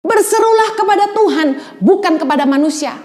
Berserulah kepada Tuhan, bukan kepada manusia.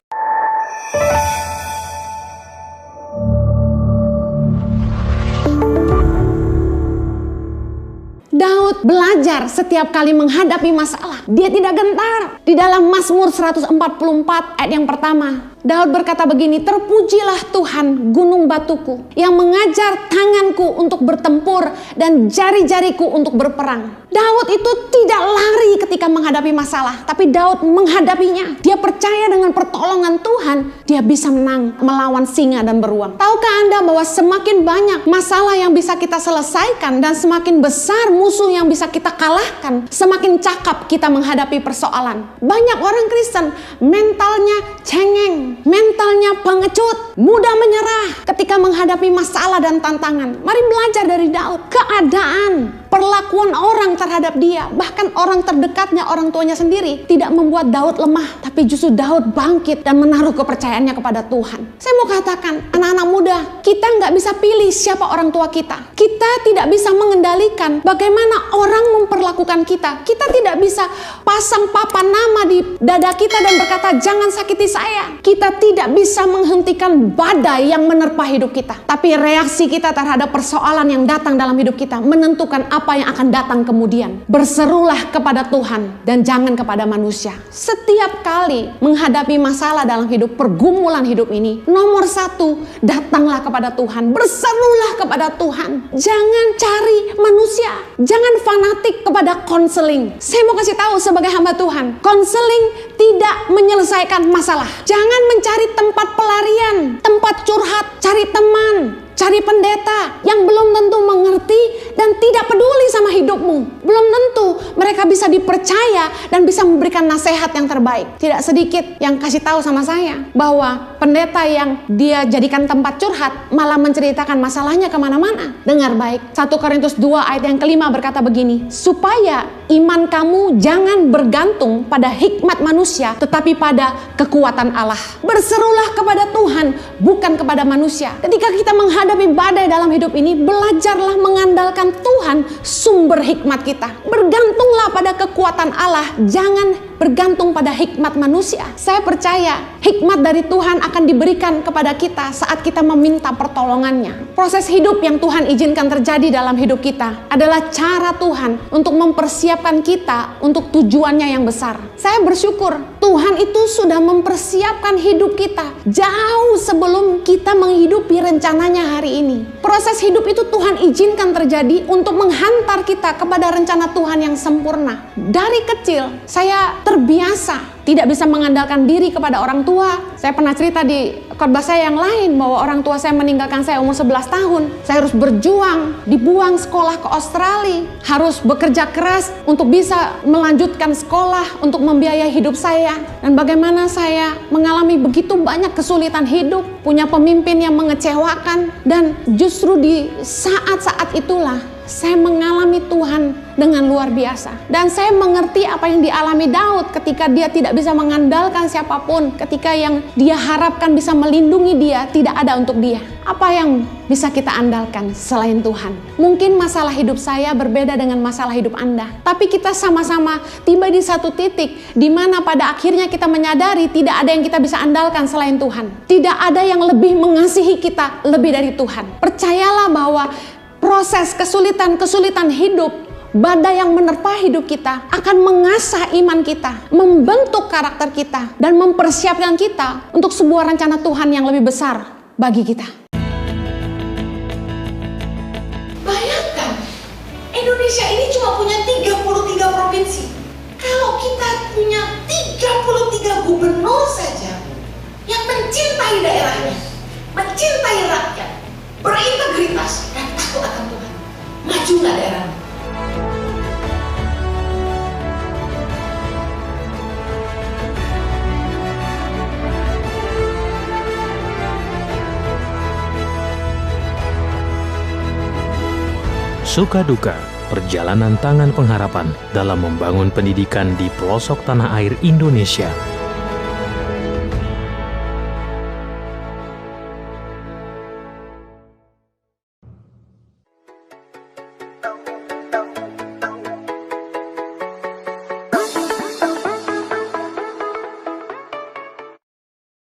Daud belajar setiap kali menghadapi masalah. Dia tidak gentar. Di dalam Mazmur 144 ayat yang pertama, Daud berkata begini, "Terpujilah Tuhan gunung batuku, yang mengajar tanganku untuk bertempur dan jari-jariku untuk berperang." Daud itu tidak lari ketika menghadapi masalah, tapi Daud menghadapinya. Dia percaya dengan pertolongan Tuhan, dia bisa menang melawan singa dan beruang. Tahukah Anda bahwa semakin banyak masalah yang bisa kita selesaikan dan semakin besar musuh yang bisa kita kalahkan, semakin cakap kita menghadapi persoalan. Banyak orang Kristen mentalnya cengeng, mentalnya pengecut, mudah menyerah ketika menghadapi masalah dan tantangan. Mari belajar dari Daud. Keadaan, perlakuan orang terhadap dia, bahkan orang terdekatnya, orang tuanya sendiri, tidak membuat Daud lemah, tapi justru Daud bangkit dan menaruh kepercayaannya kepada Tuhan. Saya mau katakan, anak-anak muda, kita nggak bisa pilih siapa orang tua kita. Kita tidak bisa mengendalikan bagaimana orang memperlakukan kita. Kita tidak bisa pasang papan nama di dada kita dan berkata, "Jangan sakiti saya." Kita tidak bisa menghentikan badai yang menerpa hidup kita. Tapi reaksi kita terhadap persoalan yang datang dalam hidup kita menentukan apa yang akan datang kemudian. Berserulah kepada Tuhan dan jangan kepada manusia. Setiap kali menghadapi masalah dalam hidup, pergumulan hidup ini, nomor satu, datanglah kepada Tuhan. Berserulah kepada Tuhan. Jangan cari manusia. Jangan fanatik kepada konseling. Saya mau kasih tahu sebagai hamba Tuhan, konseling tidak menyelesaikan masalah. Jangan mencari tempat pelarian, tempat curhat, cari teman, cari pendeta yang belum tentu mengerti dan tidak peduli sama hidupmu. Belum tentu mereka bisa dipercaya dan bisa memberikan nasihat yang terbaik. Tidak sedikit yang kasih tahu sama saya bahwa pendeta yang dia jadikan tempat curhat malah menceritakan masalahnya kemana-mana. Dengar baik, 1 Korintus 2 ayat yang kelima berkata begini, "Supaya iman kamu jangan bergantung pada hikmat manusia, tetapi pada kekuatan Allah." Berserulah kepada Tuhan, bukan kepada manusia. Ketika kita menghadapi badai dalam hidup ini, belajarlah mengandalkan Tuhan, sumber hikmat kita. Bergantunglah pada kekuatan Allah, jangan bergantung pada hikmat manusia. Saya percaya hikmat dari Tuhan akan diberikan kepada kita saat kita meminta pertolongannya. Proses hidup yang Tuhan izinkan terjadi dalam hidup kita adalah cara Tuhan untuk mempersiapkan kita untuk tujuannya yang besar. Saya bersyukur Tuhan itu sudah mempersiapkan hidup kita jauh sebelum kita menghidupi rencananya hari ini. Proses hidup itu Tuhan izinkan terjadi untuk menghantar kita kepada rencana Tuhan yang sempurna. Dari kecil saya terbiasa tidak bisa mengandalkan diri kepada orang tua. Saya pernah cerita di khotbah saya yang lain bahwa orang tua saya meninggalkan saya umur 11 tahun. Saya harus berjuang, dibuang sekolah ke Australia, harus bekerja keras untuk bisa melanjutkan sekolah, untuk membiayai hidup saya. Dan bagaimana saya mengalami begitu banyak kesulitan hidup, punya pemimpin yang mengecewakan, dan justru di saat-saat itulah saya mengalami Tuhan dengan luar biasa. Dan saya mengerti apa yang dialami Daud ketika dia tidak bisa mengandalkan siapapun, ketika yang dia harapkan bisa melindungi dia tidak ada untuk dia. Apa yang bisa kita andalkan selain Tuhan? Mungkin masalah hidup saya berbeda dengan masalah hidup Anda, tapi kita sama-sama tiba di satu titik di mana pada akhirnya kita menyadari tidak ada yang kita bisa andalkan selain Tuhan. Tidak ada yang lebih mengasihi kita lebih dari Tuhan. Percayalah bahwa proses kesulitan hidup, badai yang menerpa hidup kita akan mengasah iman kita, membentuk karakter kita, dan mempersiapkan kita untuk sebuah rencana Tuhan yang lebih besar bagi kita. Bayangkan, Indonesia ini cuma punya 33 provinsi. Kalau kita punya 33 gubernur saja yang mencintai daerahnya, mencintai rakyat, berintegritas dan takut akan Tuhan, maju nggak daerahnya? Suka duka, perjalanan tangan pengharapan dalam membangun pendidikan di pelosok tanah air Indonesia.